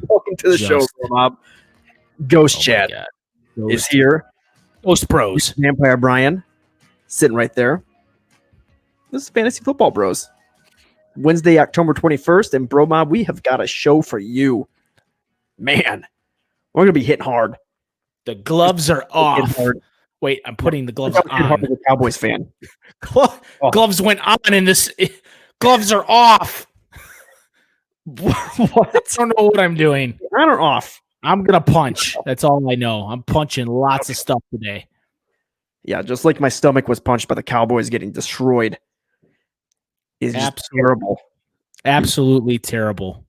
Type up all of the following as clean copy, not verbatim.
Welcome to the show, Mob. Ghost Chad is here. Ghost Bros. Vampire Bryan sitting right there. This is Fantasy Football Bros. Wednesday, October 21st, and Bro Mob, we have got a show for you. Man, we're going to be hitting hard. The gloves are off. Wait, I'm putting the gloves on. I'm a Cowboys fan. Gloves went on in this. Gloves are off. What? I don't know what I'm doing. On or off? I'm going to punch. That's all I know. I'm punching lots of stuff today. Yeah, just like my stomach was punched by the Cowboys getting destroyed. Is just terrible. Absolutely terrible.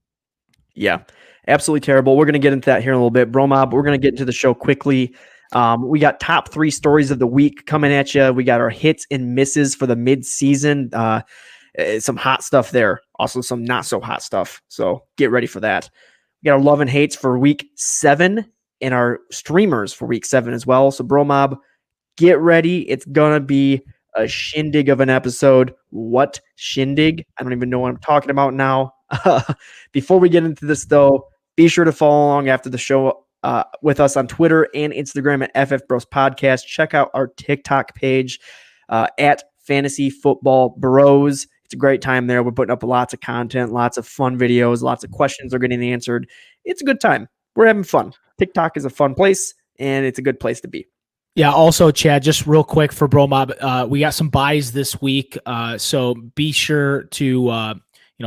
Yeah, absolutely terrible. We're going to get into that here in a little bit. Bro Mob, we're going to get into the show quickly. We got top 3 stories of the week coming at you. We got our hits and misses for the mid-season. Some hot stuff there. Also some not so hot stuff. So get ready for that. We got our love and hates for week 7 and our streamers for week 7 as well. So Bro Mob, get ready. It's going to be a shindig of an episode. What shindig? I don't even know what I'm talking about now. Before we get into this, though, be sure to follow along after the show with us on Twitter and Instagram at FF Bros Podcast. Check out our TikTok page at Fantasy Football Bros. It's a great time there. We're putting up lots of content, lots of fun videos, lots of questions are getting answered. It's a good time. We're having fun. TikTok is a fun place, and it's a good place to be. Yeah. Also, Chad, just real quick for Bro Mob, we got some buys this week, so be sure to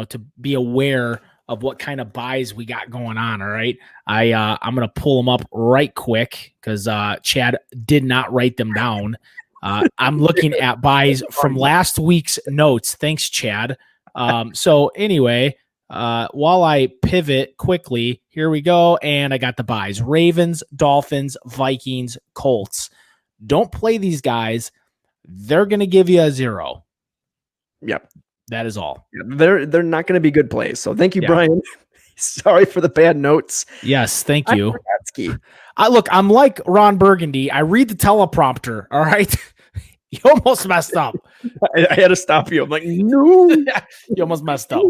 to be aware of what kind of buys we got going on. All right, I'm gonna pull them up right quick because Chad did not write them down. I'm looking at buys from last week's notes. Thanks, Chad. So anyway, while I pivot quickly, here we go. And I got the buys: Ravens, Dolphins, Vikings, Colts. Don't play these guys. They're going to give you a 0. Yep. That is all. They're not going to be good plays. So thank you, Brian. Sorry for the bad notes. Yes, thank you. Look, I'm like Ron Burgundy. I read the teleprompter. All right. You almost messed up. I had to stop you. I'm like, no. You almost messed up.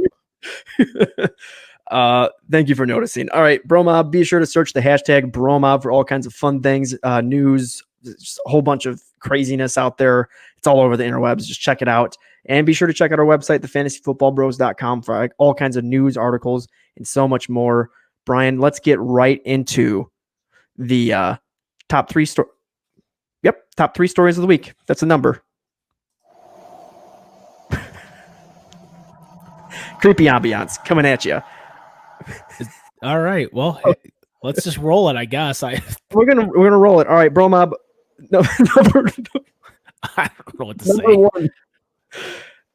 Thank you for noticing. All right, Bro Mob, be sure to search the hashtag Bro Mob for all kinds of fun things, news, just a whole bunch of craziness out there. It's all over the interwebs. Just check it out. And be sure to check out our website, thefantasyfootballbros.com, for all kinds of news, articles, and so much more. Brian, let's get right into the top 3 stories. Yep, top 3 stories of the week. That's a number. Creepy ambiance coming at you. All right. Well, let's just roll it, I guess. We're gonna roll it. All right, Bro Mob. No, I don't know what to say.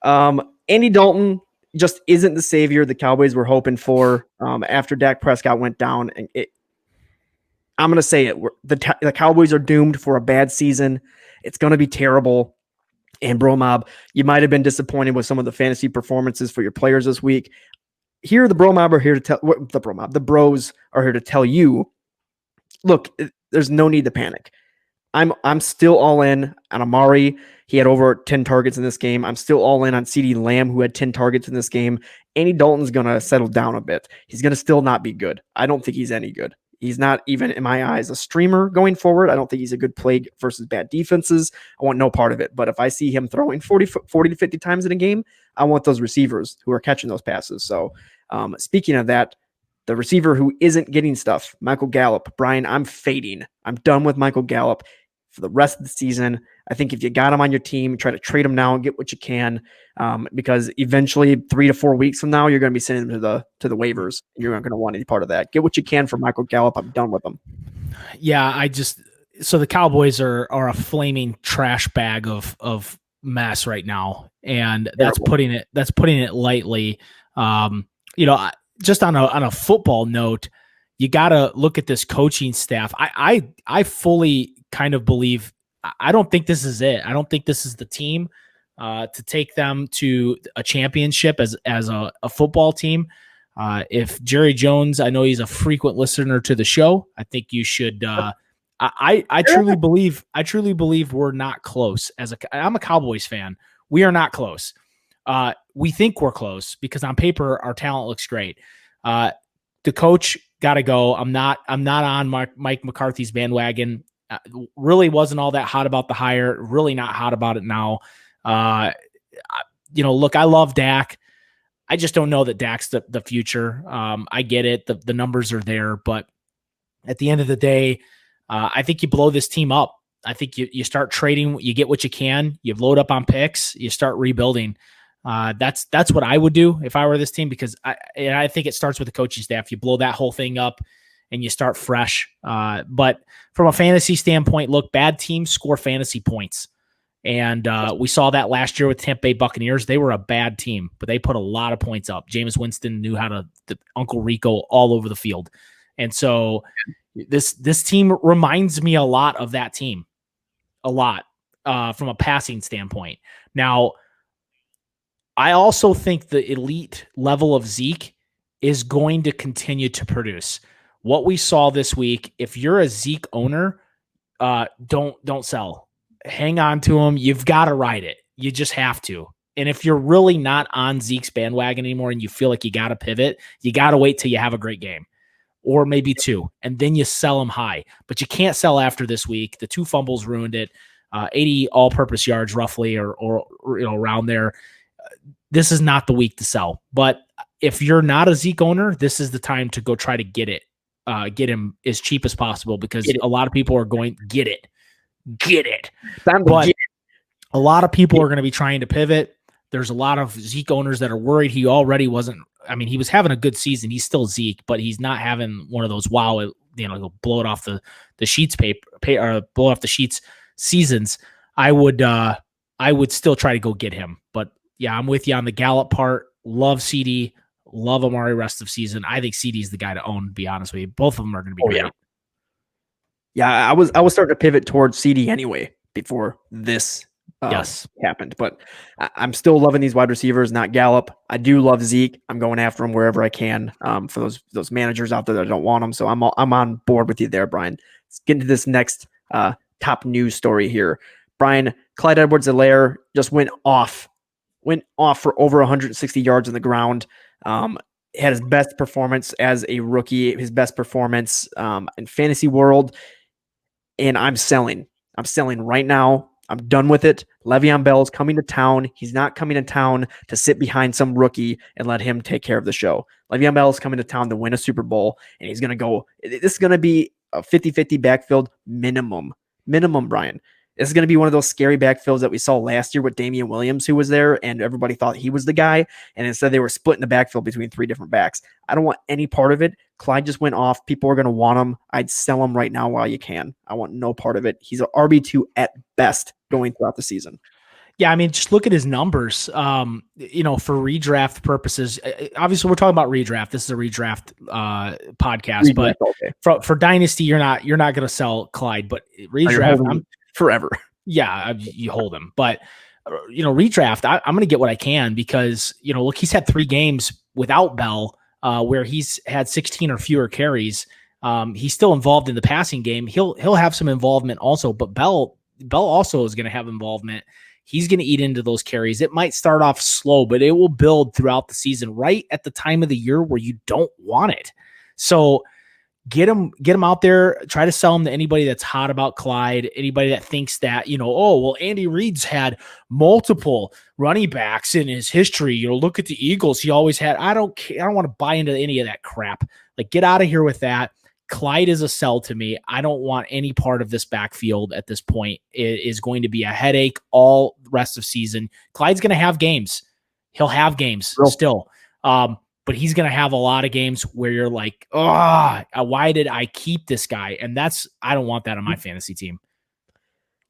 1. Andy Dalton just isn't the savior the Cowboys were hoping for after Dak Prescott went down. And I'm going to say it. The Cowboys are doomed for a bad season. It's going to be terrible. And Bro Mob, you might have been disappointed with some of the fantasy performances for your players this week. Here, the Bro Mob are here to tell the Bros are here to tell you, look, there's no need to panic. I'm still all in on Amari. He had over 10 targets in this game. I'm still all in on CeeDee Lamb, who had 10 targets in this game. Andy Dalton's going to settle down a bit. He's going to still not be good. I don't think he's any good. He's not even, in my eyes, a streamer going forward. I don't think he's a good play versus bad defenses. I want no part of it. But if I see him throwing 40 to 50 times in a game, I want those receivers who are catching those passes. So speaking of that, the receiver who isn't getting stuff, Michael Gallup. Brian, I'm fading. I'm done with Michael Gallup for the rest of the season. I think if you got him on your team, try to trade him now and get what you can, because eventually 3 to 4 weeks from now, you're going to be sending him to the waivers. You're not going to want any part of that. Get what you can for Michael Gallup. I'm done with him. Yeah, so the Cowboys are a flaming trash bag of mess right now, and that's putting it lightly. Just on a football note, you got to look at this coaching staff. I fully kind of believe, I don't think this is it. I don't think this is the team to take them to a championship as a football team. If Jerry Jones, I know he's a frequent listener to the show, I think you should. I truly believe we're not close. I'm a Cowboys fan. We are not close. We think we're close because on paper our talent looks great. The coach Gotta go. I'm not on Mike McCarthy's bandwagon. Really wasn't all that hot about the hire. Really not hot about it now. Look, I love Dak. I just don't know that Dak's the future. I get it. The numbers are there, but at the end of the day, I think you blow this team up. I think you start trading, you get what you can, you load up on picks, you start rebuilding. That's what I would do if I were this team, because I think it starts with the coaching staff. You blow that whole thing up and you start fresh. But from a fantasy standpoint, look, bad teams score fantasy points. And we saw that last year with Tampa Bay Buccaneers. They were a bad team, but they put a lot of points up. Jameis Winston knew how to Uncle Rico all over the field. And so this team reminds me a lot of that team, a lot from a passing standpoint. Now, I also think the elite level of Zeke is going to continue to produce. What we saw this week, if you're a Zeke owner, don't sell. Hang on to him. You've got to ride it. You just have to. And if you're really not on Zeke's bandwagon anymore and you feel like you got to pivot, you got to wait till you have a great game, or maybe two, and then you sell him high. But you can't sell after this week. The 2 fumbles ruined it. 80 all-purpose yards roughly, or around there. This is not the week to sell. But if you're not a Zeke owner, this is the time to go try to get him as cheap as possible, because a lot of people are going get it. But a lot of people are going to be trying to pivot. There's a lot of Zeke owners that are worried. He already wasn't. I mean, he was having a good season. He's still Zeke, but he's not having one of those he'll blow it off the sheets or blow off the sheets seasons. I would still try to go get him. But yeah, I'm with you on the Gallup part. Love CeeDee. Love Amari rest of season. I think CeeDee is the guy to own, to be honest with you. Both of them are going to be great. Yeah, I was starting to pivot towards CeeDee anyway before this happened, but I'm still loving these wide receivers, not Gallup. I do love Zeke. I'm going after him wherever I can. For those managers out there that don't want him, so I'm on board with you there, Brian. Let's get into this next top news story here. Brian, Clyde Edwards-Helaire just went off for over 160 yards on the ground. Had his best performance as a rookie, his best performance in fantasy world. And I'm selling right now. I'm done with it. Le'Veon Bell is coming to town. He's not coming to town to sit behind some rookie and let him take care of the show. Le'Veon Bell is coming to town to win a Super Bowl, and he's going to go. This is going to be a 50-50 backfield minimum, Brian. This is going to be one of those scary backfields that we saw last year with Damian Williams, who was there, and everybody thought he was the guy. And instead, they were splitting the backfield between 3 different backs. I don't want any part of it. Clyde just went off. People are going to want him. I'd sell him right now while you can. I want no part of it. He's an RB2 at best going throughout the season. Yeah, I mean, just look at his numbers. For redraft purposes, obviously we're talking about redraft. This is a redraft podcast, but okay. For dynasty, you're not going to sell Clyde, but redraft, I'm forever. Yeah, you hold him, but redraft, I'm going to get what I can, because look, he's had 3 games without Bell, where he's had 16 or fewer carries. He's still involved in the passing game. He'll have some involvement also, but Bell also is going to have involvement. He's going to eat into those carries. It might start off slow, but it will build throughout the season, right at the time of the year where you don't want it. So get him out there. Try to sell him to anybody that's hot about Clyde, anybody that thinks that, Andy Reid's had multiple running backs in his history. Look at the Eagles. He always had. I don't want to buy into any of that crap. Like, get out of here with that. Clyde is a sell to me. I don't want any part of this backfield at this point. It is going to be a headache all the rest of season. Clyde's going to have games. He'll have games still. But he's going to have a lot of games where you're like, why did I keep this guy? And I don't want that on my fantasy team.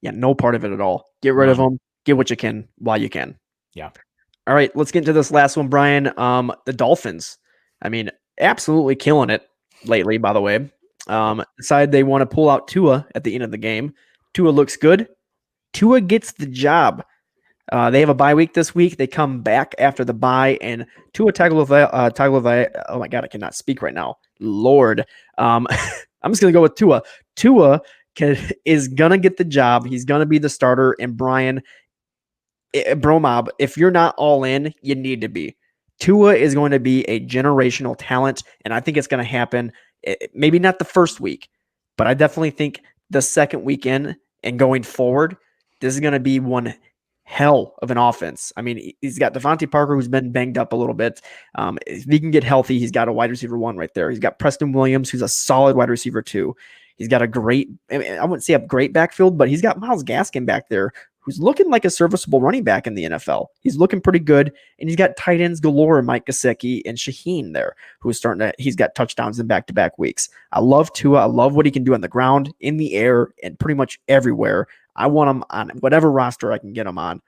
Yeah, no part of it at all. Get rid of him. Get what you can while you can. Yeah. All right, let's get into this last one, Brian. The Dolphins. I mean, absolutely killing it lately, by the way. Decided they want to pull out Tua at the end of the game. Tua looks good. Tua gets the job. They have a bye week this week. They come back after the bye, and Tua Tagovailoa. Oh my God, I cannot speak right now. Lord, I'm just gonna go with Tua. Tua is gonna get the job. He's gonna be the starter. And Brian, Bromob, if you're not all in, you need to be. Tua is going to be a generational talent, and I think it's going to happen. Maybe not the first week, but I definitely think the second weekend and going forward, this is going to be one hell of an offense. I mean, he's got Devontae Parker, who's been banged up a little bit. If he can get healthy, he's got a wide receiver 1 right there. He's got Preston Williams, who's a solid wide receiver 2. He's got a great, I wouldn't say a great backfield, but he's got Myles Gaskin back there, who's looking like a serviceable running back in the NFL. He's looking pretty good. And he's got tight ends galore, Mike Gesicki and Shaheen there, he's got touchdowns in back-to-back weeks. I love Tua. I love what he can do on the ground, in the air, and pretty much everywhere. I want him on whatever roster I can get him on.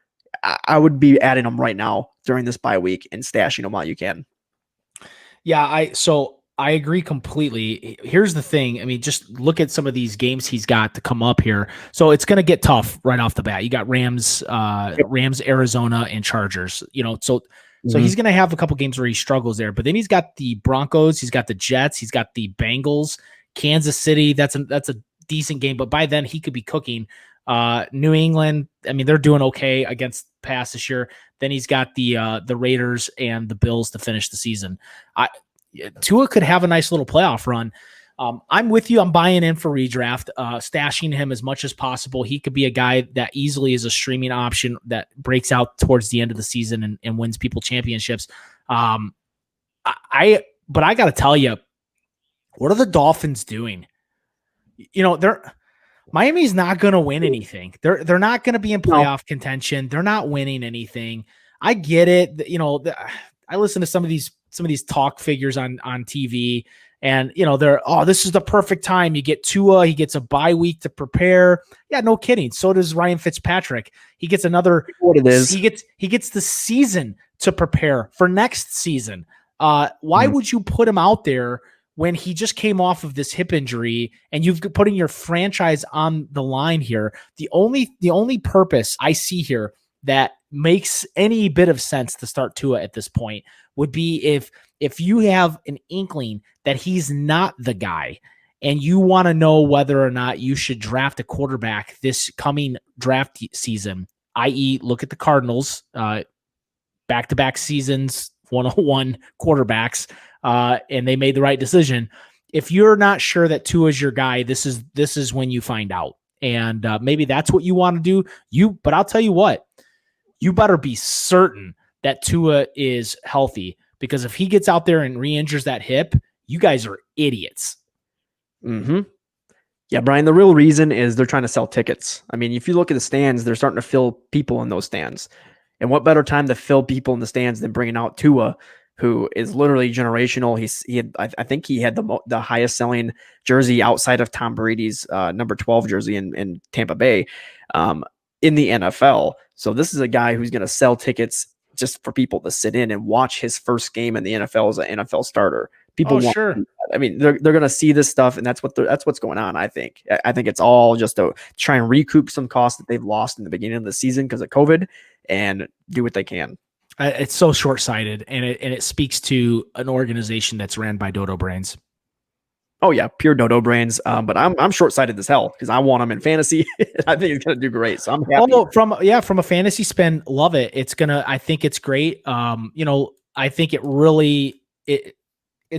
I would be adding him right now during this bye week and stashing him while you can. Yeah, I agree completely. Here's the thing. I mean, just look at some of these games he's got to come up here. So it's going to get tough right off the bat. You got Rams, Arizona, and Chargers. So he's going to have a couple games where he struggles there. But then he's got the Broncos, he's got the Jets, he's got the Bengals, Kansas City. That's a decent game, but by then he could be cooking. New England, I mean, they're doing okay against pass this year. Then he's got the Raiders and the Bills to finish the season. Tua could have a nice little playoff run. I'm with you. I'm buying in for redraft, stashing him as much as possible. He could be a guy that easily is a streaming option that breaks out towards the end of the season and wins people championships. But I got to tell you, what are the Dolphins doing? Miami's not going to win anything. They're not going to be in playoff contention. They're not winning anything. I get it. I listen to some of these talk figures on TV, and this is the perfect time. You get Tua, he gets a bye week to prepare. Yeah, no kidding. So does Ryan Fitzpatrick. He gets another. What it is? He gets the season to prepare for next season. Why would you put him out there when he just came off of this hip injury and you've putting your franchise on the line here? The only purpose I see here that makes any bit of sense to start Tua at this point would be if you have an inkling that he's not the guy and you want to know whether or not you should draft a quarterback this coming draft season, i.e. look at the Cardinals, back-to-back seasons, 101 quarterbacks, and they made the right decision. If you're not sure that Tua is your guy, this is when you find out. And maybe that's what you want to do. But I'll tell you what, you better be certain that Tua is healthy, because if he gets out there and re-injures that hip, you guys are idiots. Mm-hmm. Yeah, Brian, the real reason is they're trying to sell tickets. I mean, if you look at the stands, they're starting to fill people in those stands. And what better time to fill people in the stands than bringing out Tua, who is literally generational. I think he had the highest selling jersey outside of Tom Brady's number 12 jersey in Tampa Bay in the NFL. So this is a guy who's going to sell tickets just for people to sit in and watch his first game in the NFL as an NFL starter. People want, sure. I mean, they're going to see this stuff, and that's what's going on. I think it's all just to try and recoup some costs that they've lost in the beginning of the season because of COVID, and do what they can. It's so short-sighted, and it speaks to an organization that's ran by dodo brains. Oh yeah, pure dodo brains. But I'm short-sighted as hell because I want him in fantasy. I think he's gonna do great. So I'm happy. From a fantasy spin, love it. I think it's great. I think it's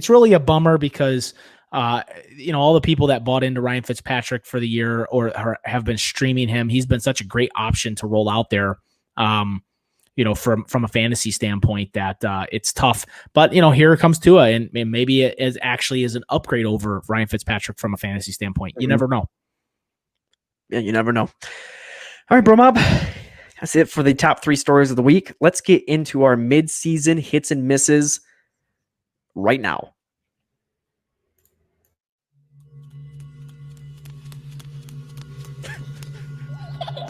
really a bummer because all the people that bought into Ryan Fitzpatrick for the year or have been streaming him, he's been such a great option to roll out there. From a fantasy standpoint, that it's tough. But here comes Tua, and maybe it is an upgrade over Ryan Fitzpatrick from a fantasy standpoint. You never know. Yeah, you never know. All right, Bro Mob. That's it for the top 3 stories of the week. Let's get into our mid-season hits and misses right now.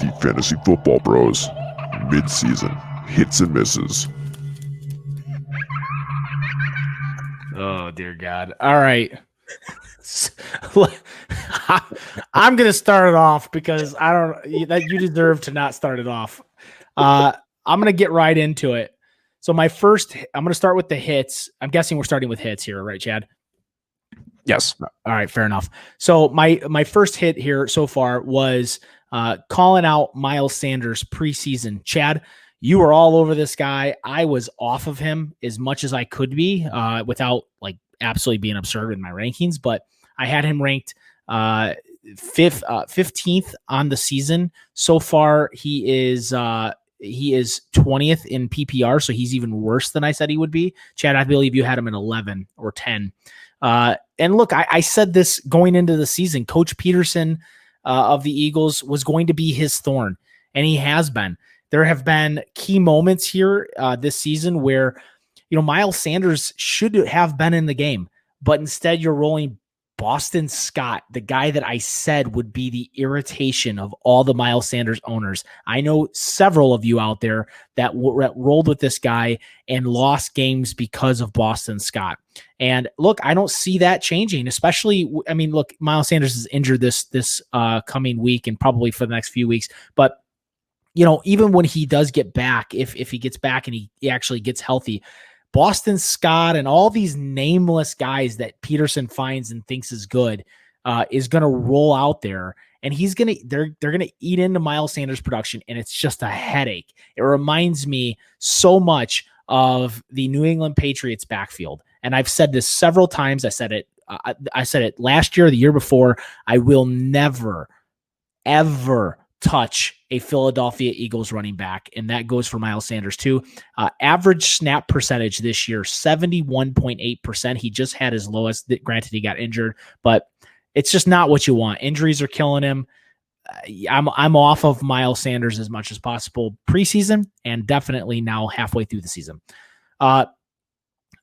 The Fantasy Football Bros mid-season hits and misses. Oh dear God! All right, I'm gonna start it off because you deserve to not start it off. I'm gonna get right into it. So I'm gonna start with the hits. I'm guessing we're starting with hits here, right, Chad? Yes. All right, fair enough. So my first hit here so far was calling out Miles Sanders preseason. Chad, you were all over this guy. I was off of him as much as I could be without absolutely being absurd in my rankings, but I had him ranked 15th on the season. So far, he is 20th in PPR, so he's even worse than I said he would be. Chad, I believe you had him in 11 or 10. And look, I said this going into the season. Coach Peterson of the Eagles was going to be his thorn, and he has been. There have been key moments here this season where, Miles Sanders should have been in the game, but instead you're rolling Boston Scott, the guy that I said would be the irritation of all the Miles Sanders owners. I know several of you out there that rolled with this guy and lost games because of Boston Scott. And look, I don't see that changing, especially, look, Miles Sanders is injured this coming week and probably for the next few weeks. But, even when he does get back, if he gets back and he actually gets healthy, Boston Scott and all these nameless guys that Peterson finds and thinks is good is going to roll out there, and they're going to eat into Miles Sanders' production, and it's just a headache. It reminds me so much of the New England Patriots backfield, and I've said this several times. I said it last year, the year before. I will never, ever touch a Philadelphia Eagles running back, and that goes for Miles Sanders too. Average snap percentage this year, 71.8%. He just had his lowest. Granted, he got injured, but it's just not what you want. Injuries are killing him. I'm off of Miles Sanders as much as possible preseason, and definitely now halfway through the season. The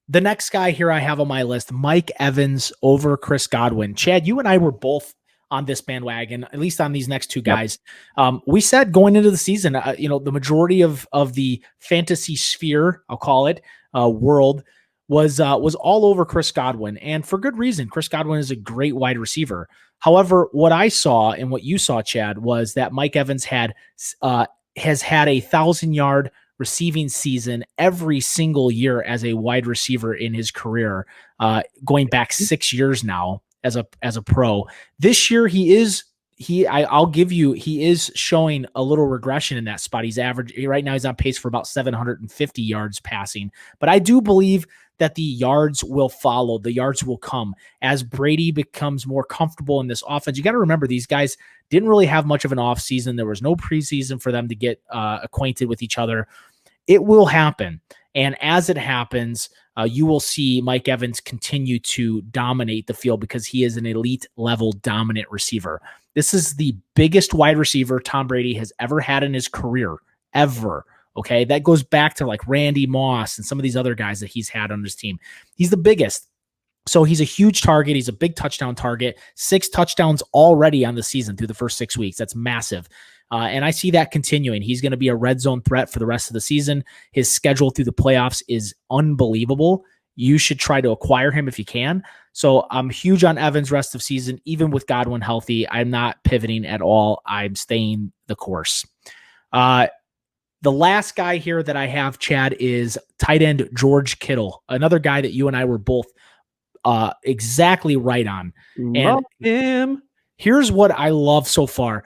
next guy here I have on my list, Mike Evans over Chris Godwin. Chad, you and I were both on this bandwagon, at least on these next two guys. Yep. We said going into the season, the majority of the fantasy sphere, I'll call it, world was all over Chris Godwin, and for good reason. Chris Godwin is a great wide receiver. However, what I saw and what you saw, Chad, was that Mike Evans has had 1,000-yard receiving season every single year as a wide receiver in his career, going back 6 years now as a pro. This year I'll give you, he is showing a little regression in that spot. He's right now he's on pace for about 750 yards passing, but I do believe that the yards will follow. The yards will come as Brady becomes more comfortable in this offense. You got to remember, these guys didn't really have much of an off season. There was no preseason for them to get acquainted with each other. It will happen. And as it happens, you will see Mike Evans continue to dominate the field because he is an elite level dominant receiver. This is the biggest wide receiver Tom Brady has ever had in his career, ever. Okay. That goes back to like Randy Moss and some of these other guys that he's had on his team. He's the biggest. So he's a huge target. He's a big touchdown target. 6 touchdowns already on the season through the first 6 weeks. That's massive. And I see that continuing. He's going to be a red zone threat for the rest of the season. His schedule through the playoffs is unbelievable. You should try to acquire him if you can. So I'm huge on Evans rest of season, even with Godwin healthy. I'm not pivoting at all. I'm staying the course. The last guy here that I have, Chad, is tight end George Kittle, another guy that you and I were both exactly right on. Love him. Here's what I love so far.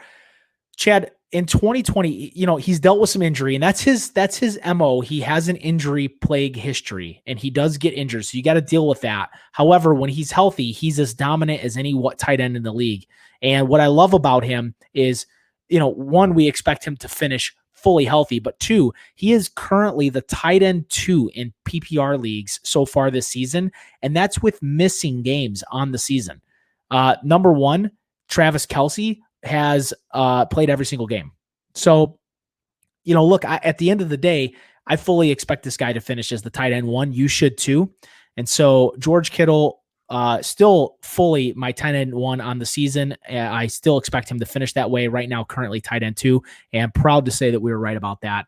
Chad, in 2020, he's dealt with some injury, and that's his MO. He has an injury plague history, and he does get injured, so you got to deal with that. However, when he's healthy, he's as dominant as any tight end in the league. And what I love about him is, one, we expect him to finish fully healthy, but 2, he is currently the tight end 2 in PPR leagues so far this season, and that's with missing games on the season. Number 1, Travis Kelce has played every single game. So, look, at the end of the day, I fully expect this guy to finish as the tight end 1. You should too. And so George Kittle, still fully my tight end 1 on the season. I still expect him to finish that way right now, currently tight end 2. And proud to say that we were right about that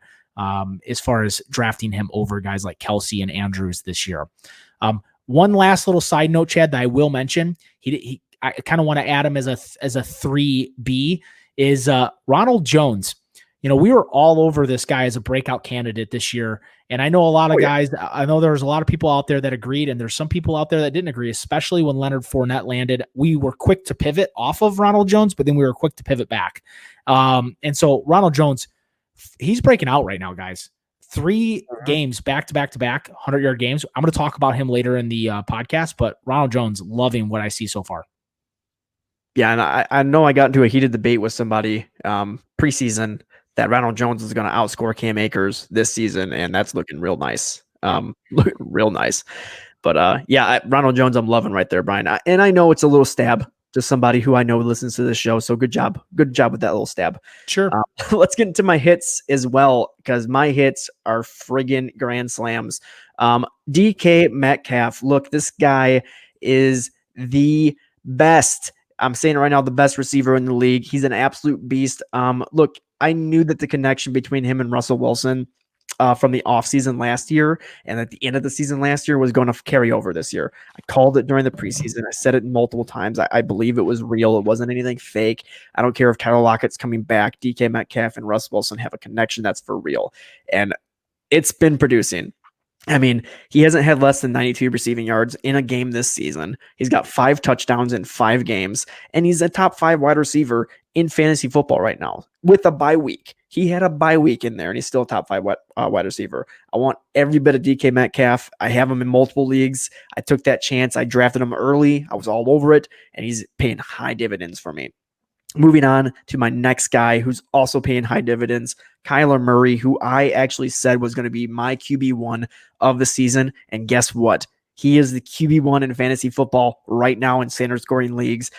as far as drafting him over guys like Kelce and Andrews this year. One last little side note, Chad, that I will mention. I kind of want to add him as a 3B is Ronald Jones. We were all over this guy as a breakout candidate this year. And I know a lot of guys, I know there was a lot of people out there that agreed, and there's some people out there that didn't agree, especially when Leonard Fournette landed. We were quick to pivot off of Ronald Jones, but then we were quick to pivot back. And so Ronald Jones, he's breaking out right now, guys. 3 games back to back 100-yard games. I'm going to talk about him later in the podcast, but Ronald Jones, loving what I see so far. Yeah, and I know I got into a heated debate with somebody preseason that Ronald Jones is going to outscore Cam Akers this season, and that's looking real nice. Looking real nice. But yeah, Ronald Jones, I'm loving right there, Brian. And I know it's a little stab to somebody who I know listens to this show. So good job with that little stab. Sure. Let's get into my hits as well, because my hits are friggin' grand slams. DK Metcalf. Look, this guy is the best. I'm saying it right now, the best receiver in the league. He's an absolute beast. Look, I knew that the connection between him and Russell Wilson from the offseason last year and at the end of the season last year was going to carry over this year. I called it during the preseason. I said it multiple times. I believe it was real. It wasn't anything fake. I don't care if Tyler Lockett's coming back. DK Metcalf and Russ Wilson have a connection that's for real. And it's been producing. I mean, he hasn't had less than 92 receiving yards in a game this season. He's got 5 touchdowns in 5 games, and he's a top 5 wide receiver in fantasy football right now with a bye week. He had a bye week in there, and he's still a top 5 wide receiver. I want every bit of DK Metcalf. I have him in multiple leagues. I took that chance. I drafted him early. I was all over it, and he's paying high dividends for me. Moving on to my next guy who's also paying high dividends, Kyler Murray, who I actually said was going to be my QB1 of the season. And guess what? He is the QB1 in fantasy football right now in standard scoring leagues.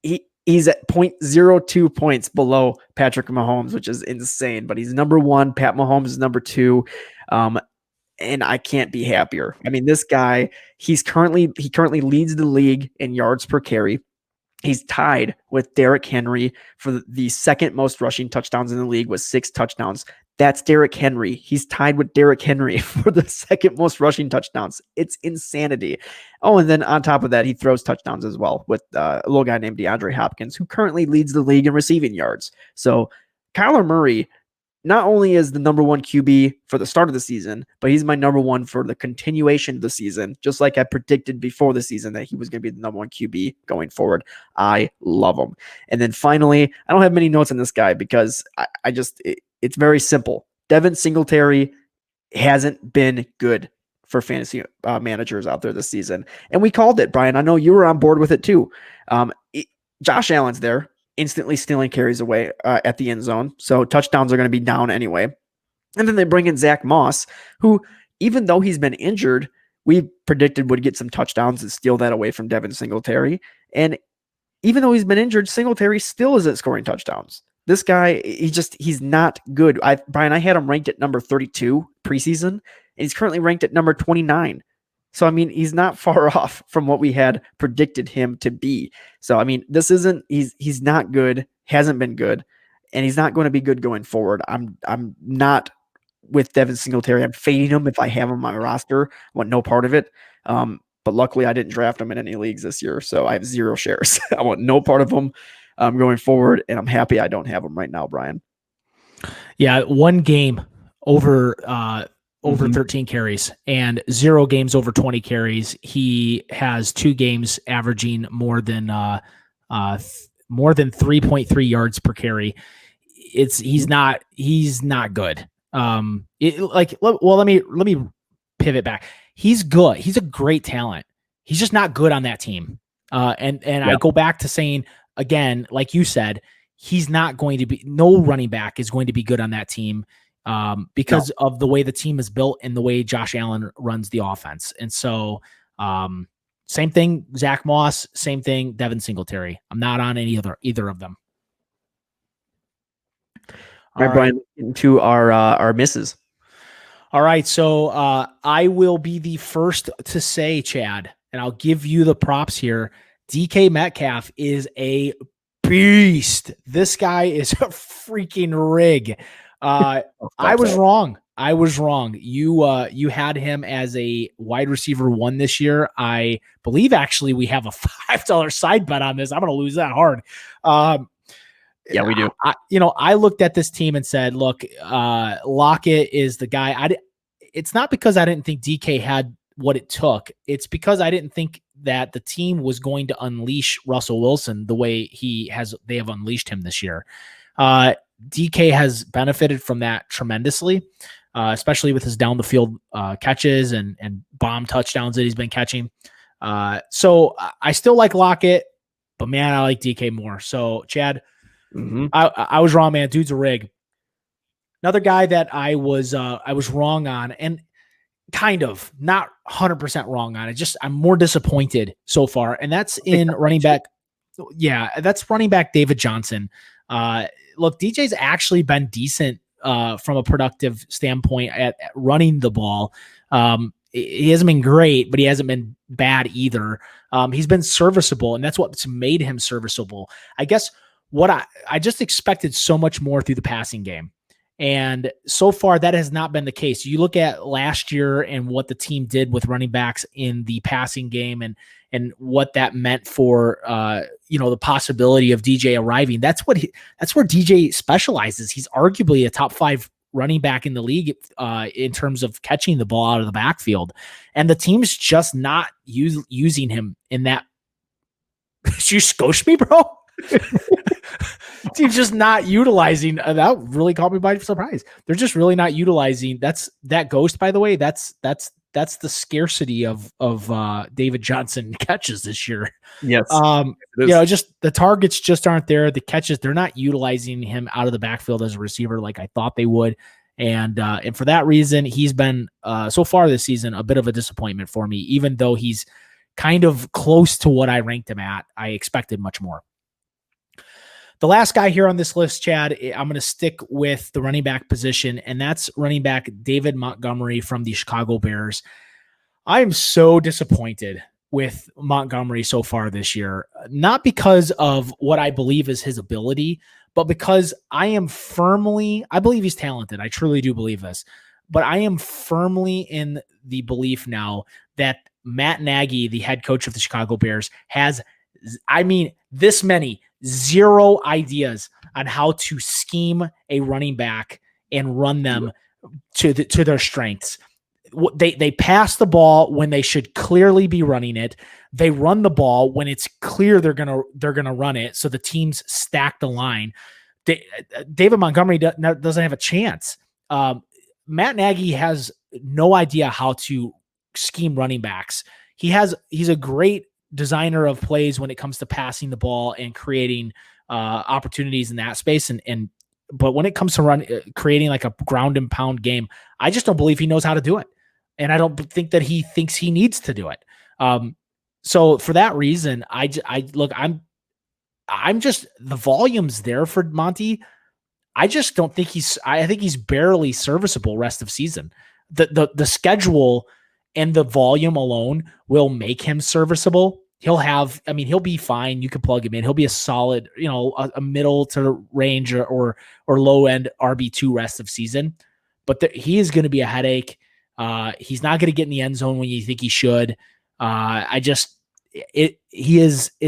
He's at 0.02 points below Patrick Mahomes, which is insane. But he's number 1. Pat Mahomes is number 2. And I can't be happier. I mean, this guy, he currently leads the league in yards per carry. He's tied with Derrick Henry for the second most rushing touchdowns in the league with 6 touchdowns. That's Derrick Henry. He's tied with Derrick Henry for the second most rushing touchdowns. It's insanity. Oh, and then on top of that, he throws touchdowns as well with a little guy named DeAndre Hopkins, who currently leads the league in receiving yards. So Kyler Murray not only is the number 1 QB for the start of the season, but he's my number 1 for the continuation of the season, just like I predicted before the season that he was going to be the number 1 QB going forward. I love him. And then finally, I don't have many notes on this guy because it's very simple. Devin Singletary hasn't been good for fantasy managers out there this season. And we called it, Brian. I know you were on board with it too. Josh Allen's there, instantly stealing carries away at the end zone. So touchdowns are going to be down anyway. And then they bring in Zach Moss, who, even though he's been injured, we predicted would get some touchdowns and steal that away from Devin Singletary. And even though he's been injured, Singletary still isn't scoring touchdowns. This guy, he's not good. Brian, I had him ranked at number 32 preseason, and he's currently ranked at number 29. So, I mean, he's not far off from what we had predicted him to be. So, I mean, he's not good, hasn't been good, and he's not going to be good going forward. I'm not with Devin Singletary. I'm fading him if I have him on my roster. I want no part of it. But luckily, I didn't draft him in any leagues this year, so I have 0 shares. I want no part of him going forward, and I'm happy I don't have him right now, Brian. Yeah, 1 game over 13 carries and 0 games over 20 carries. He has 2 games averaging more than 3.3 yards per carry. He's not good. Let me pivot back. He's good. He's a great talent. He's just not good on that team. I go back to saying again, like you said, he's not going to be, no running back is going to be good on that team. Because of the way the team is built and the way Josh Allen runs the offense. And so same thing, Zach Moss, same thing, Devin Singletary. I'm not on either of them. All right, Brian, into our misses. All right. So I will be the first to say, Chad, and I'll give you the props here. DK Metcalf is a beast. This guy is a freaking rig. I was wrong. You had him as a wide receiver 1 this year. I believe actually we have a $5 side bet on this. I'm going to lose that hard. Yeah, we do. I looked at this team and said, look, Lockett is the guy. It's not because I didn't think DK had what it took. It's because I didn't think that the team was going to unleash Russell Wilson the way they have unleashed him this year. DK has benefited from that tremendously. especially with his down the field catches and bomb touchdowns that he's been catching. So I still like Lockett, but man, I like DK more. So Chad, I was wrong, man. Dude's a rig. Another guy that I was wrong on, and kind of not 100% wrong on it. Just I'm more disappointed so far, and that's in running back. Yeah, that's running back David Johnson. Look, DJ's actually been decent from a productive standpoint at running the ball. He hasn't been great, but he hasn't been bad either. He's been serviceable, and that's what's made him serviceable. I guess what I just expected so much more through the passing game. And so far, that has not been the case. You look at last year and what the team did with running backs in the passing game and what that meant for the possibility of DJ arriving. That's where DJ specializes. He's arguably a top 5 running back in the league in terms of catching the ball out of the backfield. And the team's just not using him in that. Did you scotch me, bro? Team's just not utilizing that. Really caught me by surprise. They're just really not utilizing. That ghost, by the way. That's the scarcity of David Johnson catches this year. Yes. Just the targets just aren't there. The catches, they're not utilizing him out of the backfield as a receiver like I thought they would. And for that reason, he's been so far this season a bit of a disappointment for me. Even though he's kind of close to what I ranked him at, I expected much more. The last guy here on this list, Chad, I'm going to stick with the running back position, and that's running back David Montgomery from the Chicago Bears. I am so disappointed with Montgomery so far this year, not because of what I believe is his ability, but because I believe he's talented. I truly do believe this, but I am firmly in the belief now that Matt Nagy, the head coach of the Chicago Bears, has, this many zero ideas on how to scheme a running back and run them to their strengths. They pass the ball when they should clearly be running it. They run the ball when it's clear they're gonna run it. So the teams stack the line. David Montgomery doesn't have a chance. Matt Nagy has no idea how to scheme running backs. He's a great designer of plays when it comes to passing the ball and creating opportunities in that space. But when it comes to creating like a ground and pound game, I just don't believe he knows how to do it. And I don't think that he thinks he needs to do it. So for that reason, I'm just, the volume's there for Monty. I just don't think I think he's barely serviceable rest of season. The schedule and the volume alone will make him serviceable. He'll be fine. You can plug him in. He'll be a solid, a middle to range or low end RB2 rest of season. But he is going to be a headache. He's not going to get in the end zone when you think he should. It's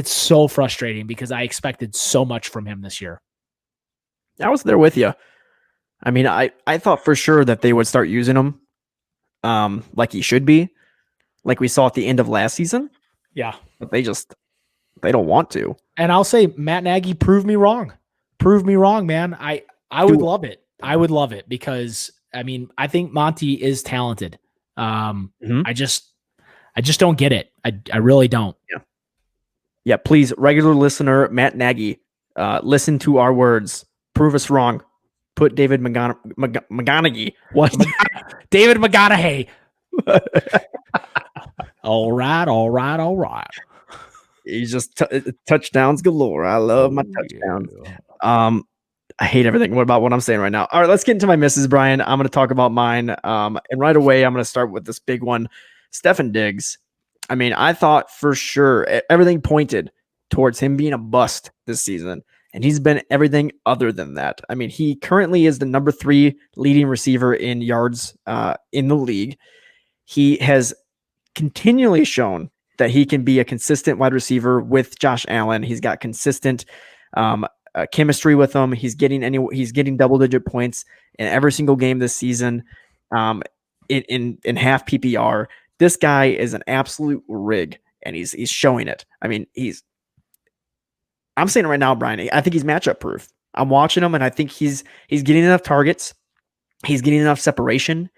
so frustrating because I expected so much from him this year. I was there with you. I thought for sure that they would start using him like he should be, like we saw at the end of last season. Yeah. But they don't want to. And I'll say Matt Nagy proved me wrong. Prove me wrong, man. I would love it. I would love it because I think Monty is talented. I just don't get it. I really don't. Yeah. Yeah. Please, regular listener, Matt Nagy, listen to our words. Prove us wrong. Put David McGonaghy. What? David McGonaghy. All right. He's just touchdowns galore. I love my touchdowns. Yeah. I hate everything. What about what I'm saying right now? All right, let's get into my misses, Brian. I'm going to talk about mine. And right away, I'm going to start with this big one, Stefon Diggs. I thought for sure everything pointed towards him being a bust this season. And he's been everything other than that. He currently is the number 3 leading receiver in yards in the league. He has continually shown that he can be a consistent wide receiver with Josh Allen. He's got consistent chemistry with him. He's getting double-digit points in every single game this season in half PPR. This guy is an absolute rig, and he's showing it. I'm saying it right now, Brian. I think he's matchup proof. I'm watching him, and I think he's getting enough targets. He's getting enough separation,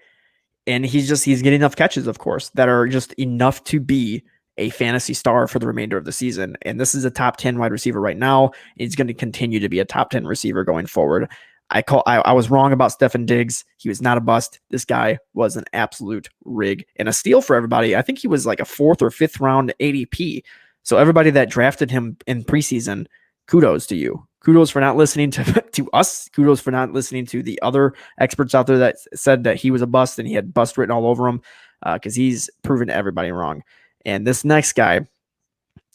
and he's getting enough catches, of course, that are just enough to be a fantasy star for the remainder of the season. And this is a top 10 wide receiver right now. He's going to continue to be a top 10 receiver going forward. I was wrong about Stefan Diggs. He was not a bust. This guy was an absolute rig and a steal for everybody. I think he was like a 4th or 5th round ADP. So everybody that drafted him in preseason, kudos to you. Kudos for not listening to us. Kudos for not listening to the other experts out there that said that he was a bust and he had bust written all over him, because he's proven everybody wrong. And this next guy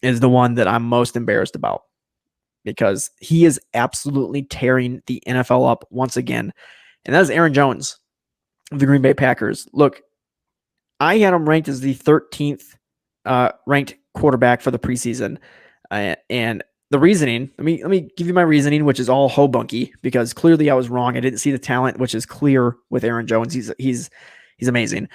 is the one that I'm most embarrassed about, because he is absolutely tearing the NFL up once again. And that is Aaron Jones of the Green Bay Packers. Look, I had him ranked as the 13th ranked quarterback for the preseason. And the reasoning, let me give you my reasoning, which is all hobunky, because clearly I was wrong. I didn't see the talent, which is clear with Aaron Jones. He's amazing.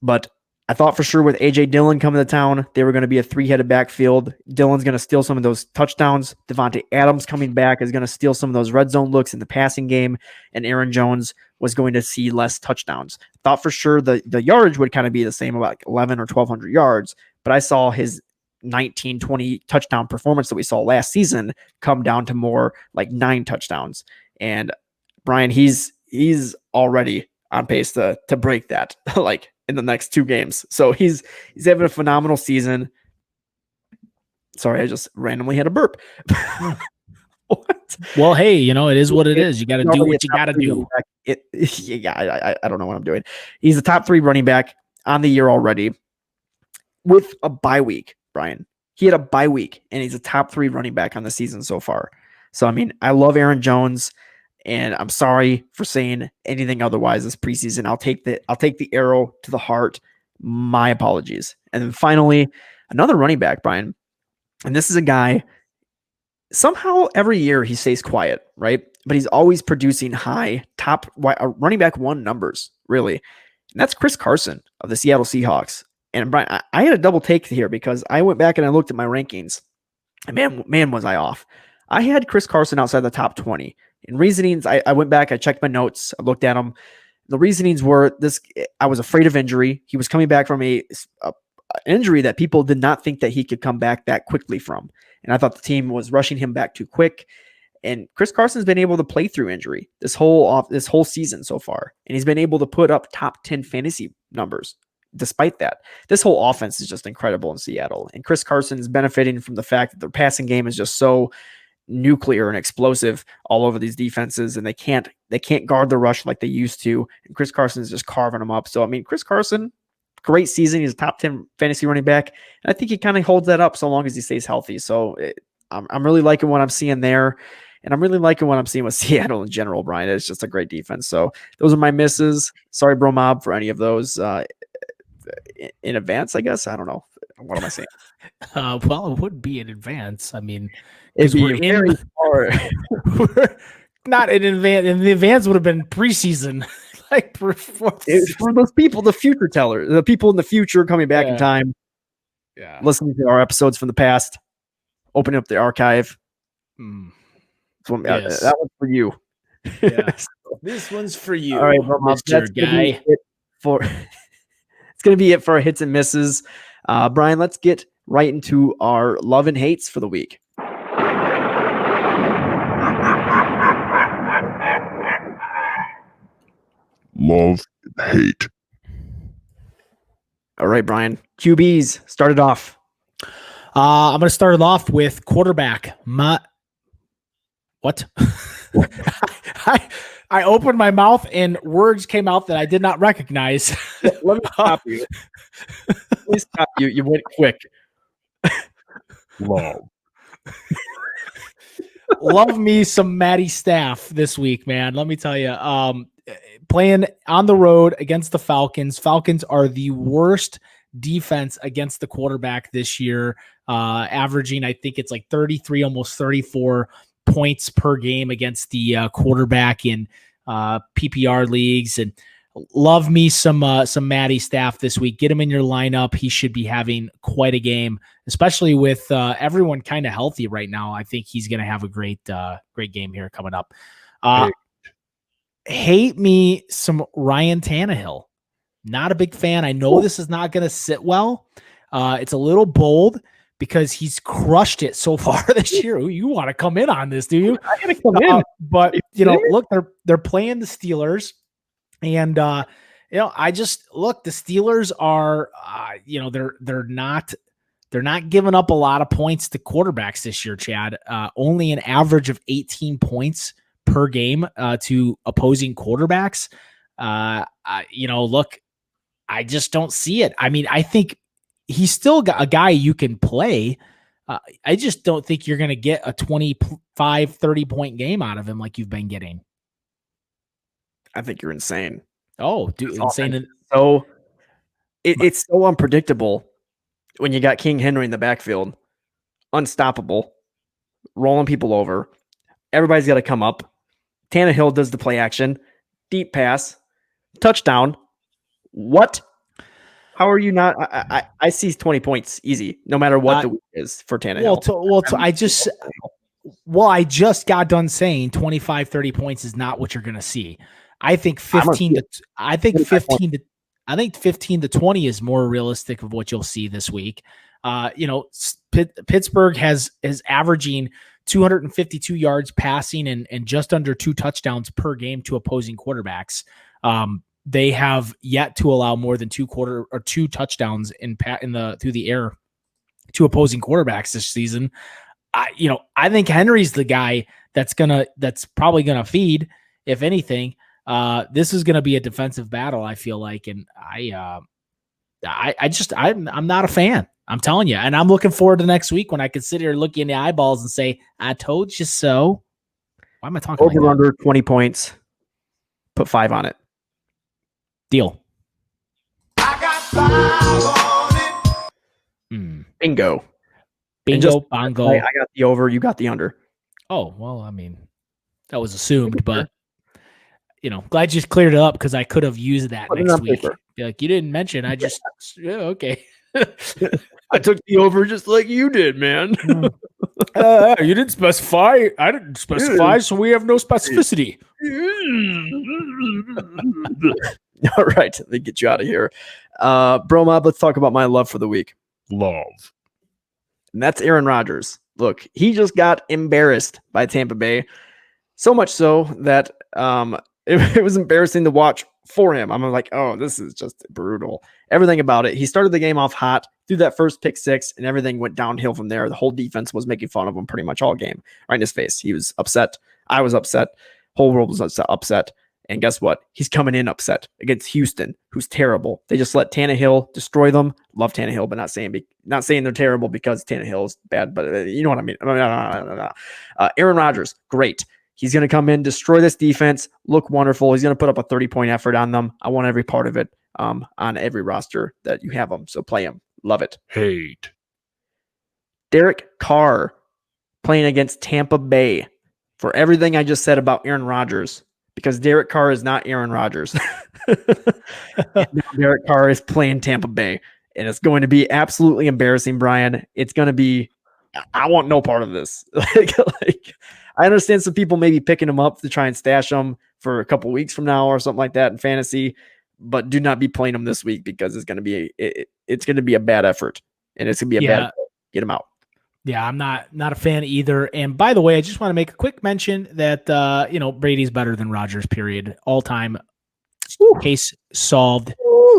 But I thought for sure with A.J. Dillon coming to town, they were going to be a 3-headed backfield. Dillon's going to steal some of those touchdowns. Devontae Adams coming back is going to steal some of those red zone looks in the passing game. And Aaron Jones was going to see less touchdowns. Thought for sure the yardage would kind of be the same, about like 11 or 1,200 yards. But I saw his 19, 20 touchdown performance that we saw last season come down to more like 9 touchdowns. And Brian, he's already on pace to break that like in the next 2 games. So he's having a phenomenal season. Sorry, I just randomly had a burp. What? Well, hey, it is what it is. You got to do what you got to do. I don't know what I'm doing. He's a top 3 running back on the year already with a bye week, Brian. He had a bye week, and he's a top 3 running back on the season so far. So, I mean, I love Aaron Jones, and I'm sorry for saying anything otherwise this preseason. I'll take the arrow to the heart. My apologies. And then finally, another running back, Brian. And this is a guy, somehow every year he stays quiet, right? But he's always producing high top running back 1 numbers, really. And that's Chris Carson of the Seattle Seahawks. And Brian, I had a double take here, because I went back and I looked at my rankings, and man, was I off. I had Chris Carson outside the top 20. In reasonings, I went back, I checked my notes, I looked at them. The reasonings were this: I was afraid of injury. He was coming back from a injury that people did not think that he could come back that quickly from. And I thought the team was rushing him back too quick. And Chris Carson's been able to play through injury this whole season so far. And he's been able to put up top 10 fantasy numbers despite that. This whole offense is just incredible in Seattle. And Chris Carson is benefiting from the fact that their passing game is just so nuclear and explosive all over these defenses, and they can't guard the rush like they used to. And Chris Carson is just carving them up. So, I mean, Chris Carson, great season. He's a top 10 fantasy running back. And I think he kind of holds that up so long as he stays healthy. So I'm really liking what I'm seeing there. And I'm really liking what I'm seeing with Seattle in general, Brian. It's just a great defense. So those are my misses. Sorry, Bro Mob, for any of those in advance, I guess. I don't know. What am I saying? Well, it would be in advance. I mean, if we're in we're not in advance. And the advance would have been preseason. Like for those people, the future tellers, the people in the future coming back in time, listening to our episodes from the past, opening up the archive. Yes. That one's for you. Yeah. This one's for you. All right, Mr. Guy. It's going to be it for our hits and misses. Brian, let's get right into our love and hates for the week. Love and hate. All right, Brian. QBs, started off. I'm going to start it off with quarterback. What? I opened my mouth and words came out that I did not recognize. Let me stop you. Please stop you. You went quick. Love me some Matty Staff this week, man. Let me tell you. Playing on the road against the Falcons. Falcons are the worst defense against the quarterback this year, averaging, I think it's like 33, almost 34 points per game against the quarterback in PPR leagues. And love me some Matty Staff this week. Get him in your lineup. He should be having quite a game, especially with everyone kind of healthy right now. I think he's going to have a great game here coming up. hate me some Ryan Tannehill. Not a big fan. I know this is not going to sit well. It's a little bold because he's crushed it so far this year. You want to come in on this, do you? I gotta come in. But look, they're playing the Steelers, and I just look. The Steelers are, they're not giving up a lot of points to quarterbacks this year, Chad. Only an average of 18 points per game to opposing quarterbacks. Look, I just don't see it. I mean, I think he's still got a guy you can play. I just don't think you're going to get a 25, 30-point game out of him like you've been getting. I think you're insane. Oh, dude, insane. So it's so unpredictable when you got King Henry in the backfield, unstoppable, rolling people over. Everybody's got to come up. Tannehill does the play action, deep pass, touchdown. What? How are you not? I see 20 points easy, no matter what the week is for Tannehill. I just got done saying 25, 30 points is not what you're going to see. I think 15 to 20 is more realistic of what you'll see this week. Pittsburgh is averaging 252 yards passing and just under 2 touchdowns per game to opposing quarterbacks. They have yet to allow more than 2 touchdowns through the air to opposing quarterbacks this season. I think Henry's the guy that's probably gonna feed. If anything, this is gonna be a defensive battle. I feel like, and I'm not a fan. I'm telling you, and I'm looking forward to next week when I can sit here and look you in the eyeballs and say, "I told you so." Why am I talking? Over under 20 points. Put 5 on it. Deal. I got 5 on it. Bingo. Bongo. I got the over. You got the under. Oh, well, I mean, that was assumed, but glad you cleared it up because I could have used that next week. Be like, you didn't mention. I just, okay. I took the over just like you did, man. You didn't specify. I didn't specify, so we have no specificity. All right, let me get you out of here. Bromob, let's talk about my love for the week. Love. And that's Aaron Rodgers. Look, he just got embarrassed by Tampa Bay. So much so that it was embarrassing to watch for him. I'm like, oh, this is just brutal. Everything about it. He started the game off hot, threw that first pick 6, and everything went downhill from there. The whole defense was making fun of him pretty much all game. Right in his face. He was upset. I was upset. Whole world was upset. And guess what? He's coming in upset against Houston, who's terrible. They just let Tannehill destroy them. Love Tannehill, but not saying they're terrible because Tannehill is bad, but you know what I mean. Aaron Rodgers, great. He's going to come in, destroy this defense, look wonderful. He's going to put up a 30-point effort on them. I want every part of it on every roster that you have them. So play him. Love it. Hate. Derek Carr playing against Tampa Bay for everything I just said about Aaron Rodgers. Because Derek Carr is not Aaron Rodgers. Derek Carr is playing Tampa Bay. And it's going to be absolutely embarrassing, Brian. It's going to be, I want no part of this. I understand some people may be picking him up to try and stash him for a couple weeks from now or something like that in fantasy, but do not be playing him this week because it's going to be a bad effort. And it's going to be a bad, get him out. Yeah, I'm not a fan either. And by the way, I just want to make a quick mention that Brady's better than Rodgers, period. All time. Case solved.